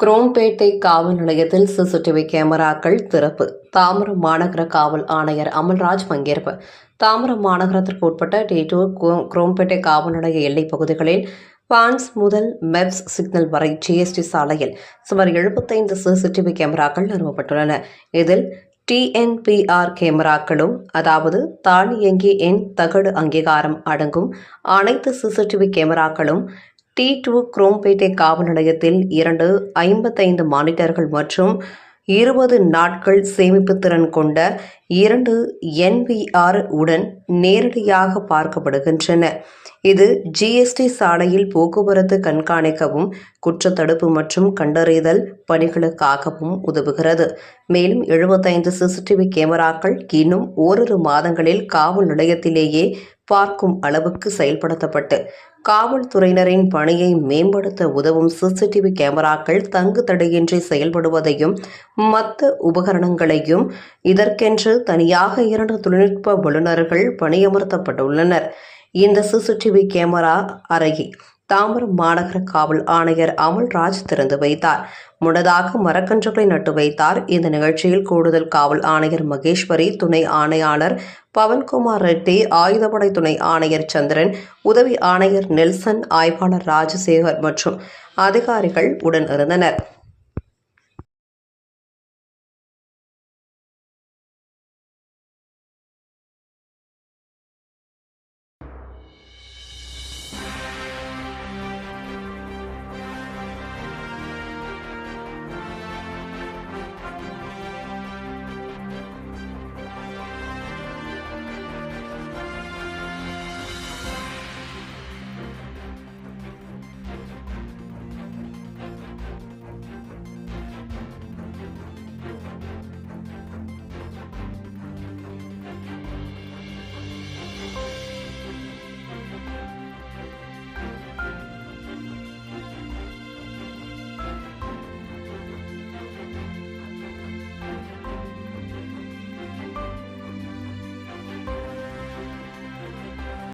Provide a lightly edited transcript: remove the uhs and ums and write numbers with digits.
குரோம்பேட்டை காவல் நிலையத்தில் சிசிடிவி கேமராக்கள் திறப்பு. தாம்பரம் மாநகர காவல் ஆணையர் அமல்ராஜ் பங்கேற்பு. தாம்பரம் மாநகரத்திற்கு உட்பட்ட T2 குரோம்பேட்டை காவல் நிலைய எல்லைப் பகுதிகளில் பான்ஸ் முதல் மெப்ஸ் சிக்னல் வரை GST சாலையில் சுமார் 75 சிசிடிவி கேமராக்கள் நிறுவப்பட்டுள்ளன. இதில் TNPR கேமராக்களும், அதாவது தானியங்கி எண் தகடு அங்கீகாரம் அடங்கும் அனைத்து சிசிடிவி கேமராக்களும் T2 குரோம்பேட்டை காவல் நிலையத்தில் 2 55 மானிட்டர்கள் மற்றும் 20 நாட்கள் சேமிப்பு திறன் கொண்ட 2 NVR உடன் நேரடியாக பார்க்கப்படுகின்றன. இது GST சாலையில் போக்குவரத்து கண்காணிக்கவும், குற்றத்தடுப்பு மற்றும் கண்டறிதல் பணிகளுக்காகவும் உதவுகிறது. மேலும் 75 சிசிடிவி கேமராக்கள் இன்னும் ஓரிரு மாதங்களில் காவல் நிலையத்திலேயே பார்க்கும் அளவுக்கு செயல்படுத்தப்பட்டு காவல்துறையினரின் பணியை மேம்படுத்த உதவும் சிசிடிவி கேமராக்கள் தங்கு தடையின்றி செயல்படுவதையும், மற்ற உபகரணங்களையும் இதற்கென்று தனியாக 2 தொழில்நுட்ப வல்லுநர்கள் பணியமர்த்தப்பட்டுள்ளனர். இந்த சிசிடிவி கேமரா அறையை தாம்பரம் மாநகர காவல் ஆணையர் அமல்ராஜ் திறந்து வைத்தார். முன்னதாக மரக்கன்றுகளை நட்டு வைத்தார். இந்த நிகழ்ச்சியில் கூடுதல் காவல் ஆணையர் மகேஸ்வரி, துணை ஆணையாளர் பவன்குமார் ரெட்டி, ஆயுதப்படை துணை ஆணையர் சந்திரன், உதவி ஆணையர் நெல்சன், ஆய்வாளர் ராஜசேகர் மற்றும் அதிகாரிகள் உடன் இருந்தனர்.